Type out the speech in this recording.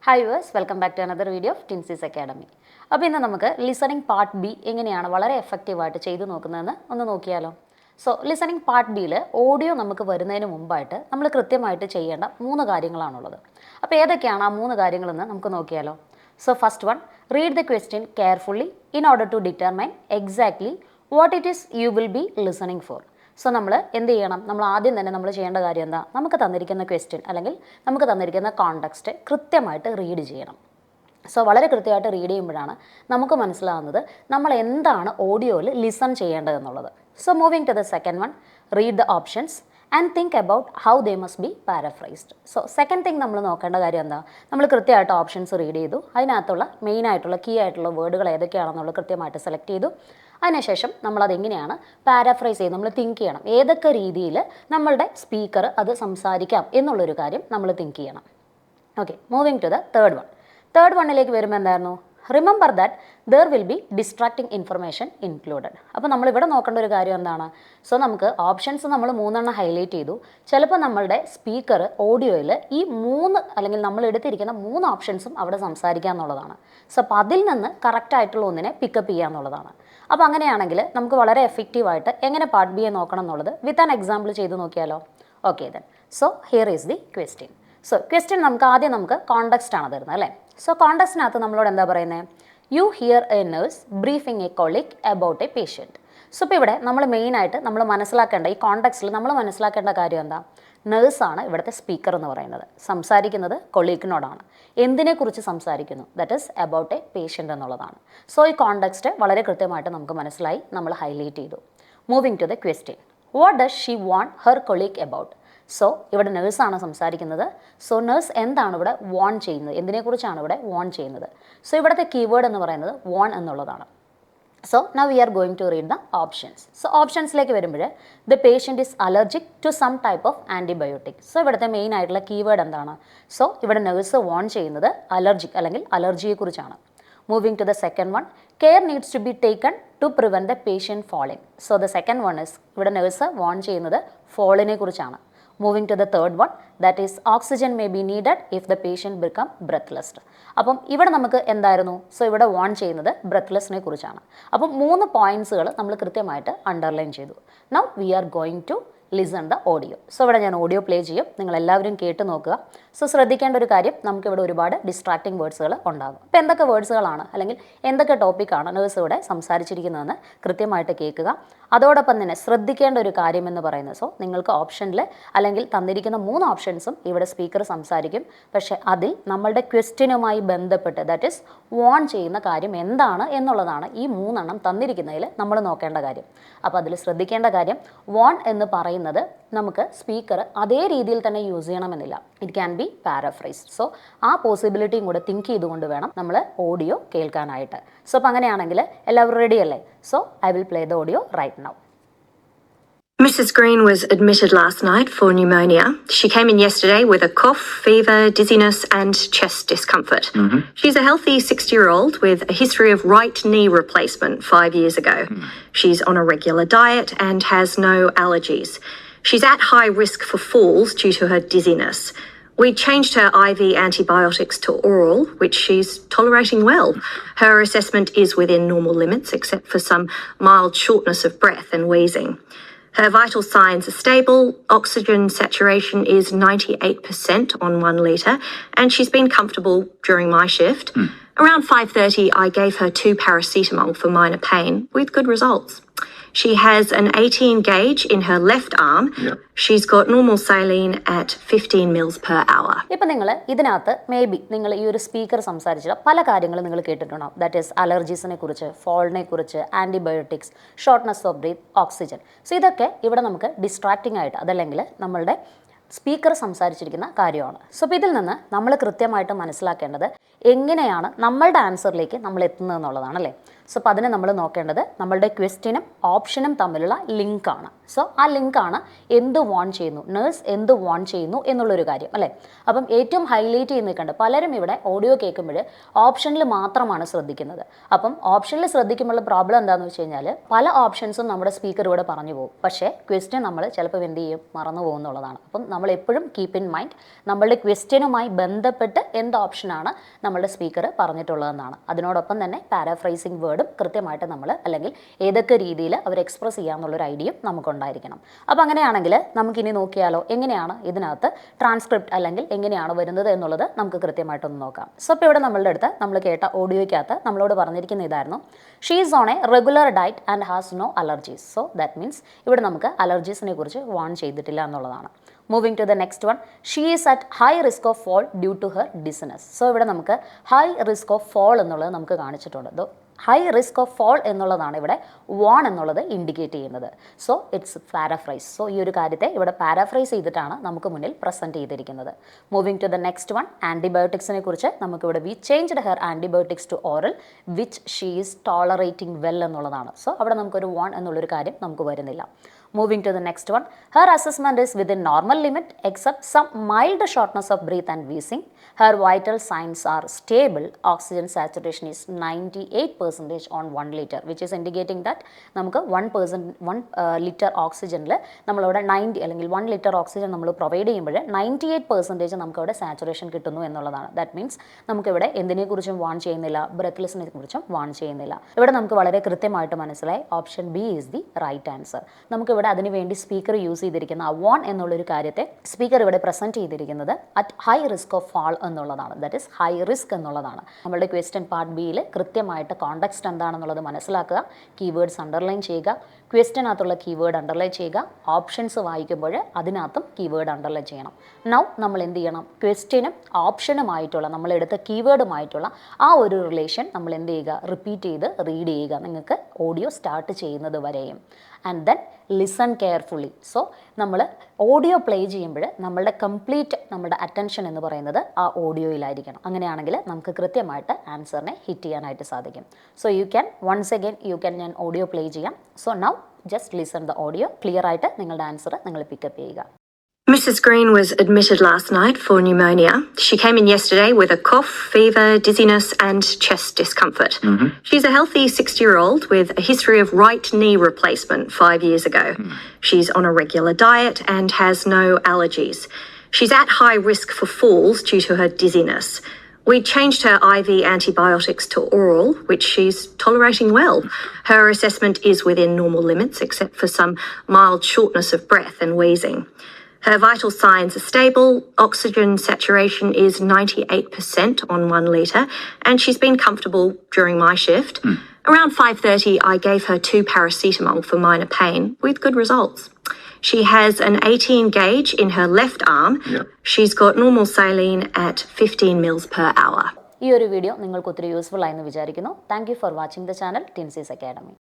Hi viewers, welcome back to another video of Tincy's Academy. അപ്പോൾ ഇന്ന് നമുക്ക് ലിസണിങ് പാർട്ട് ബി എങ്ങനെയാണ് വളരെ എഫക്റ്റീവായിട്ട് ചെയ്തു നോക്കുന്നതെന്ന് ഒന്ന് നോക്കിയാലോ. സോ ലിസണിങ് പാർട്ട് ബിയിൽ ഓഡിയോ നമുക്ക് വരുന്നതിന് മുമ്പായിട്ട് നമ്മൾ കൃത്യമായിട്ട് ചെയ്യേണ്ട 3 കാര്യങ്ങളാണുള്ളത്. അപ്പോൾ ഏതൊക്കെയാണ് ആ 3 കാര്യങ്ങളെന്ന് നമുക്ക് നോക്കിയാലോ. So first one, read the question carefully in order to determine exactly what it is you will be listening for. So നമ്മൾ എന്ത് ചെയ്യണം? നമ്മൾ ആദ്യം തന്നെ നമ്മൾ ചെയ്യേണ്ട കാര്യം എന്താ? നമുക്ക് തന്നിരിക്കുന്ന ക്വസ്റ്റ്യൻ അല്ലെങ്കിൽ നമുക്ക് തന്നിരിക്കുന്ന കോണ്ടെക്സ്റ്റ് കൃത്യമായിട്ട് റീഡ് ചെയ്യണം. സോ വളരെ കൃത്യമായിട്ട് റീഡ് ചെയ്യുമ്പോഴാണ് നമുക്ക് മനസ്സിലാകുന്നത് നമ്മൾ എന്താണ് ഓഡിയോയിൽ ലിസൺ ചെയ്യേണ്ടതെന്നുള്ളത്. So moving to the second one, read the options and think about how they must be paraphrased. So second thing നമ്മൾ നോക്കേണ്ട കാര്യം എന്താ? നമ്മൾ കൃത്യമായിട്ട് ഓപ്ഷൻസ് റീഡ് ചെയ്തു, അതിനകത്തുള്ള മെയിനായിട്ടുള്ള കീ ആയിട്ടുള്ള വേർഡുകൾ ഏതൊക്കെയാണെന്നുള്ളത് കൃത്യമായിട്ട് സെലക്ട് ചെയ്തു. അതിനുശേഷം നമ്മളതെങ്ങനെയാണ് പാരാഫ്രൈസ് ചെയ്ത് നമ്മൾ തിങ്ക് ചെയ്യണം, ഏതൊക്കെ രീതിയിൽ നമ്മളുടെ സ്പീക്കർ അത് സംസാരിക്കാം എന്നുള്ളൊരു കാര്യം നമ്മൾ തിങ്ക് ചെയ്യണം. Okay, moving to the third വണ്ണിലേക്ക് വരുമ്പോൾ എന്തായിരുന്നു? Remember that there will be distracting information included. അപ്പോൾ നമ്മളിവിടെ നോക്കേണ്ട ഒരു കാര്യം എന്താണ്? സോ നമുക്ക് ഓപ്ഷൻസ് നമ്മൾ 3 ഹൈലൈറ്റ് ചെയ്തു. ചിലപ്പോൾ നമ്മളുടെ സ്പീക്കർ ഓഡിയോയിൽ ഈ 3 അല്ലെങ്കിൽ നമ്മൾ എടുത്തിരിക്കുന്ന 3 ഓപ്ഷൻസും അവിടെ സംസാരിക്കുക എന്നുള്ളതാണ്. സോ അപ്പോൾ അതിൽ നിന്ന് കറക്റ്റായിട്ടുള്ള ഒന്നിനെ പിക്കപ്പ് ചെയ്യുക എന്നുള്ളതാണ്. അപ്പോൾ അങ്ങനെയാണെങ്കിൽ നമുക്ക് വളരെ എഫക്റ്റീവായിട്ട് എങ്ങനെ പാർട്ട് ബിയെ നോക്കണം എന്നുള്ളത് വിത്ത് ആൻ എക്സാമ്പിൾ ചെയ്ത് നോക്കിയാലോ. Okay then, so here is the question. So question നമുക്ക് കോണ്ടെക്സ്റ്റ് ആണ് തരുന്നത് അല്ലേ. സോ കോണ്ടെക്സ്റ്റിനകത്ത് നമ്മളോട് എന്താ പറയുന്നത്? You hear a nurse briefing a colleague about a patient. So ഇപ്പോൾ ഇവിടെ നമ്മൾ മെയിനായിട്ട് നമ്മൾ മനസ്സിലാക്കേണ്ട ഈ കോണ്ടെക്സ്റ്റിൽ നമ്മൾ മനസ്സിലാക്കേണ്ട കാര്യം എന്താ? നേഴ്സാണ് ഇവിടുത്തെ സ്പീക്കർ എന്ന് പറയുന്നത്. സംസാരിക്കുന്നത് കൊളീഗിനോടാണ്. എന്തിനെക്കുറിച്ച് സംസാരിക്കുന്നു? That is about a patient എന്നുള്ളതാണ്. സോ ഈ കോണ്ടെക്സ്റ്റ് വളരെ കൃത്യമായിട്ട് നമുക്ക് മനസ്സിലായി, നമ്മൾ ഹൈലൈറ്റ് ചെയ്തു. Moving to the question, what does she want her colleague about. So ഇവിടെ നേഴ്സാണ് സംസാരിക്കുന്നത്. സോ നേഴ്സ് എന്താണ് ഇവിടെ വോൺ ചെയ്യുന്നത്? എന്തിനെക്കുറിച്ചാണ് ഇവിടെ വോൺ ചെയ്യുന്നത്? സോ ഇവിടുത്തെ കീവേഡ് എന്ന് പറയുന്നത് വോൺ എന്നുള്ളതാണ്. So now we are going to read the options. So ഓപ്ഷൻസിലേക്ക് വരുമ്പോൾ the patient is allergic to some type of antibiotic. So ഇവിടുത്തെ മെയിൻ ആയിട്ടുള്ള കീവേഡ് എന്താണ്? സോ ഇവിടെ നേഴ്സ് വോൺ ചെയ്യുന്നത് അലർജിക് അല്ലെങ്കിൽ അലർജിയെക്കുറിച്ചാണ്. Moving to the second one, care needs to be taken to prevent the patient falling. So the second one is ഇവിടെ nurse warn ചെയ്യുന്നത് ഫോളിനെ കുറിച്ചാണ്. Moving to the third one, that is oxygen may be needed if the patient become breathless. അപ്പം ഇവിടെ നമുക്ക് എന്തായിരുന്നു? So ഇവിടെ von ചെയ്യുന്നത് ബ്രെത്ത്ലെസ്സിനെ കുറിച്ചാണ്. അപ്പം 3 പോയിന്റ്സുകൾ നമ്മൾ കൃത്യമായിട്ട് അണ്ടർലൈൻ ചെയ്തു. Now we are going to listen the audio. So ഇവിടെ ഞാൻ ഓഡിയോ പ്ലേ ചെയ്യും, നിങ്ങളെല്ലാവരും കേട്ട് നോക്കുക. സോ ശ്രദ്ധിക്കേണ്ട ഒരു കാര്യം, നമുക്കിവിടെ ഒരുപാട് ഡിസ്ട്രാക്റ്റിംഗ് വേർഡ്സുകൾ ഉണ്ടാകും. അപ്പോൾ എന്തൊക്കെ വേർഡ്സുകളാണ് അല്ലെങ്കിൽ എന്തൊക്കെ ടോപ്പിക്കാണ് നേഴ്സ് ഇവിടെ സംസാരിച്ചിരിക്കുന്നതെന്ന് കൃത്യമായിട്ട് കേൾക്കുക. അതോടൊപ്പം തന്നെ ശ്രദ്ധിക്കേണ്ട ഒരു കാര്യം എന്ന് പറയുന്നത്, സോ നിങ്ങൾക്ക് ഓപ്ഷനിൽ അല്ലെങ്കിൽ തന്നിരിക്കുന്ന 3 ഓപ്ഷൻസും ഇവിടെ സ്പീക്കർ സംസാരിക്കും. പക്ഷേ അതിൽ നമ്മളുടെ ക്വസ്റ്റ്യനുമായി ബന്ധപ്പെട്ട് ദാറ്റ് ഈസ് വോൺ ചെയ്യുന്ന കാര്യം എന്താണ് എന്നുള്ളതാണ് ഈ 3 എണ്ണം തന്നിരിക്കുന്നതിൽ നമ്മൾ നോക്കേണ്ട കാര്യം. അപ്പോൾ അതിൽ ശ്രദ്ധിക്കേണ്ട കാര്യം, വോൺ എന്ന് പറയുന്നത് നമുക്ക് സ്പീക്കർ അതേ രീതിയിൽ തന്നെ യൂസ് ചെയ്യണമെന്നില്ല. It can be paraphrased. So ആ പോസിബിലിറ്റിയും കൂടെ തിങ്ക് ചെയ്തുകൊണ്ട് വേണം നമ്മൾ ഓഡിയോ കേൾക്കാനായിട്ട്. സോ അപ്പം അങ്ങനെയാണെങ്കിൽ എല്ലാവരും റെഡി അല്ലേ? So I will play the audio right now. Mrs. Green was admitted last night for pneumonia. She came in yesterday with a cough, fever, dizziness and chest discomfort. She's a healthy 60-year-old with a history of right knee replacement 5 years ago. She's on a regular diet and has no allergies. She's at high risk for falls due to her dizziness. We changed her IV antibiotics to oral, which she's tolerating well. Her assessment is within normal limits, except for some mild shortness of breath and wheezing. Her vital signs are stable. Oxygen saturation is 98% on 1 litre, and she's been comfortable during my shift. Around 5:30, I gave her 2 paracetamol for minor pain with good results. She has an 18 gauge in her left arm. She's got normal saline at 15 mils per hour. ഇപ്പം നിങ്ങൾ ഇതിനകത്ത് നിങ്ങൾ ഈ ഒരു speaker സംസാരിച്ച പല കാര്യങ്ങളും നിങ്ങൾ കേട്ടിട്ടുണ്ടാവും. ദാറ്റ് ഈസ് അലർജീസിനെ കുറിച്ച്, ഫോളിനെ കുറിച്ച്, antibiotics, shortness of breath, oxygen. So ഇതൊക്കെ ഇവിടെ നമുക്ക് ഡിസ്ട്രാക്റ്റിംഗ് ആയിട്ട് അതല്ലെങ്കിൽ നമ്മളുടെ സ്പീക്കർ സംസാരിച്ചിരിക്കുന്ന കാര്യമാണ്. സോ അപ്പോൾ ഇതിൽ നിന്ന് നമ്മൾ കൃത്യമായിട്ട് മനസ്സിലാക്കേണ്ടത് എങ്ങനെയാണ് നമ്മളുടെ ആൻസറിലേക്ക് നമ്മൾ എത്തുന്നത് എന്നുള്ളതാണ് അല്ലേ. സോ അപ്പോൾ അതിന് നമ്മൾ നോക്കേണ്ടത് നമ്മളുടെ ക്വസ്റ്റ്യനും ഓപ്ഷനും തമ്മിലുള്ള ലിങ്കാണ്. സോ ആ ലിങ്കാണ് എന്ത് വാണ്ട് ചെയ്യുന്നു, നേഴ്സ് എന്ത് വാണ്ട് ചെയ്യുന്നു എന്നുള്ളൊരു കാര്യം അല്ലേ. അപ്പം ഏറ്റവും ഹൈലൈറ്റ് ചെയ്ത് നിൽക്കേണ്ടത്, പലരും ഇവിടെ ഓഡിയോ കേൾക്കുമ്പോൾ ഓപ്ഷനിൽ മാത്രമാണ് ശ്രദ്ധിക്കുന്നത്. അപ്പം ഓപ്ഷനിൽ ശ്രദ്ധിക്കുമ്പോൾ പ്രോബ്ലം എന്താണെന്ന് വെച്ച് കഴിഞ്ഞാൽ പല ഓപ്ഷൻസും നമ്മുടെ സ്പീക്കർ ഇവിടെ പറഞ്ഞു പോകും, പക്ഷേ ക്വസ്റ്റ്യൻ നമ്മൾ ചിലപ്പോൾ എന്ത് ചെയ്യും, മറന്നു പോകുന്നുള്ളതാണ്. അപ്പം നമ്മൾ എപ്പോഴും കീപ്പ് ഇൻ മൈൻഡ് നമ്മളുടെ ക്വസ്റ്റ്യനുമായി ബന്ധപ്പെട്ട് എന്ത് ഓപ്ഷനാണ് നമ്മളുടെ സ്പീക്കർ പറഞ്ഞിട്ടുള്ളതെന്നാണ്. അതിനോടൊപ്പം തന്നെ പാരാഫ്രൈസിങ് വേർഡും കൃത്യമായിട്ട് നമ്മൾ, അല്ലെങ്കിൽ ഏതൊക്കെ രീതിയിൽ അവർ എക്സ്പ്രസ് ചെയ്യാമെന്നുള്ളൊരു ഐഡിയയും നമുക്കുണ്ടായിരിക്കണം. അപ്പോൾ അങ്ങനെയാണെങ്കിൽ നമുക്കിനി നോക്കിയാലോ എങ്ങനെയാണ് ഇതിനകത്ത് ട്രാൻസ്ക്രിപ്റ്റ് അല്ലെങ്കിൽ എങ്ങനെയാണ് വരുന്നത് എന്നുള്ളത് നമുക്ക് കൃത്യമായിട്ടൊന്ന് നോക്കാം. സോ ഇപ്പോൾ ഇവിടെ നമ്മളുടെ അടുത്ത് നമ്മൾ കേട്ട ഓഡിയോയ്ക്കകത്ത് നമ്മളോട് പറഞ്ഞിരിക്കുന്ന ഇതായിരുന്നു, she is on a regular diet and has no allergies. So that means ഇവിടെ നമുക്ക് അലർജീസിനെ കുറിച്ച് വാൺ ചെയ്തിട്ടില്ല എന്നുള്ളതാണ്. Moving to the next one, she is at high risk of fall due to her dizziness. So ഇവിടെ നമുക്ക് high risk of fall എന്നുള്ളത് നമുക്ക് കാണിച്ചിട്ടുണ്ട്. ഹൈ റിസ്ക് ഓഫ് ഫോൾ എന്നുള്ളതാണ് ഇവിടെ വാൺ എന്നുള്ളത് ഇൻഡിക്കേറ്റ് ചെയ്യുന്നത്. So it's paraphrase. സോ ഈ ഒരു കാര്യത്തെ ഇവിടെ പാരാഫ്രൈസ് ചെയ്തിട്ടാണ് നമുക്ക് മുന്നിൽ പ്രസൻറ്റ് ചെയ്തിരിക്കുന്നത്. Moving to the next one, ആൻറ്റിബയോട്ടിക്സിനെ കുറിച്ച് നമുക്കിവിടെ we changed her antibiotics to oral which she is tolerating well എന്നുള്ളതാണ്. സോ അവിടെ നമുക്കൊരു വാൺ എന്നുള്ളൊരു കാര്യം നമുക്ക് വരുന്നില്ല. Moving to the next one, her assessment is within normal limit except some mild shortness of breath and wheezing. Her vital signs are stable. Oxygen saturation is 98% on 1 liter, which is indicating that നമുക്ക് 1 litre ഓക്സിജനിൽ നമ്മളവിടെ 90 അല്ലെങ്കിൽ 1 litre oxygen നമ്മൾ provide ചെയ്യുമ്പോൾ 98% നമുക്കവിടെ saturation കിട്ടുന്നു എന്നുള്ളതാണ്. That means നമുക്കിവിടെ എന്തിനെക്കുറിച്ചും warn ചെയ്യുന്നില്ല, ബ്രെത്ത്ലെസ്സിനെ കുറിച്ചും വാൺ ചെയ്യുന്നില്ല. ഇവിടെ നമുക്ക് വളരെ കൃത്യമായിട്ട് മനസ്സിലായി option B is the right answer. നമുക്ക് ഇവിടെ അതിനുവേണ്ടി സ്പീക്കർ യൂസ് ചെയ്തിരിക്കുന്ന ആ വാൺ എന്നുള്ളൊരു കാര്യത്തെ സ്പീക്കർ ഇവിടെ പ്രസൻറ്റ് ചെയ്തിരിക്കുന്നത് at high risk of fall എന്നുള്ളതാണ്. ദാറ്റ് ഇസ് ഹൈ റിസ്ക് എന്നുള്ളതാണ്. നമ്മുടെ ക്വസ്റ്റ്യൻ പാർട്ട് ബിയിൽ കൃത്യമായിട്ട് കോണ്ടെക്സ്റ്റ് എന്താണെന്നുള്ളത് മനസ്സിലാക്കുക, കീവേഡ്സ് അണ്ടർലൈൻ ചെയ്യുക, ക്വസ്റ്റ്യനകത്തുള്ള കീവേഡ് അണ്ടർലൈൻ ചെയ്യുക, ഓപ്ഷൻസ് വായിക്കുമ്പോൾ അതിനകത്തും കീവേഡ് അണ്ടർലൈൻ ചെയ്യണം. നൗ നമ്മൾ എന്ത് ചെയ്യണം, ക്വസ്റ്റ്യനും ഓപ്ഷനുമായിട്ടുള്ള നമ്മളെടുത്ത കീവേഡുമായിട്ടുള്ള ആ ഒരു റിലേഷൻ നമ്മൾ എന്ത് ചെയ്യുക, റിപ്പീറ്റ് ചെയ്ത് റീഡ് ചെയ്യുക, നിങ്ങൾക്ക് ഓഡിയോ സ്റ്റാർട്ട് ചെയ്യുന്നത് വരെയും. And then listen carefully. So നമ്മൾ ഓഡിയോ പ്ലേ ചെയ്യുമ്പോൾ നമ്മളുടെ കംപ്ലീറ്റ് നമ്മുടെ അറ്റൻഷൻ എന്ന് പറയുന്നത് ആ ഓഡിയോയിലായിരിക്കണം. അങ്ങനെയാണെങ്കിൽ നമുക്ക് കൃത്യമായിട്ട് ആൻസറിനെ ഹിറ്റ് ചെയ്യാനായിട്ട് സാധിക്കും. So you can once again ഞാൻ ഓഡിയോ പ്ലേ ചെയ്യാം. So now just listen the audio. Clear ആയിട്ട് നിങ്ങളുടെ ആൻസർ നിങ്ങൾ പിക്കപ്പ് ചെയ്യുക. Mrs. Green was admitted last night for pneumonia. She came in yesterday with a cough, fever, dizziness and chest discomfort. She's a healthy 60-year-old with a history of right knee replacement 5 years ago. She's on a regular diet and has no allergies. She's at high risk for falls due to her dizziness. We changed her IV antibiotics to oral, which she's tolerating well. Her assessment is within normal limits except for some mild shortness of breath and wheezing. Her vital signs are stable. Oxygen saturation is 98% on 1 litre, and she's been comfortable during my shift. Around 5:30, I gave her 2 paracetamol for minor pain with good results. She has an 18 gauge in her left arm. She's got normal saline at 15 mils per hour. ഈ ഒരു video നിങ്ങൾക്ക് ഒത്തിരി useful ആയെന്ന് വിചാരിക്കുന്നു. Thank you for watching the channel Tincy's academy.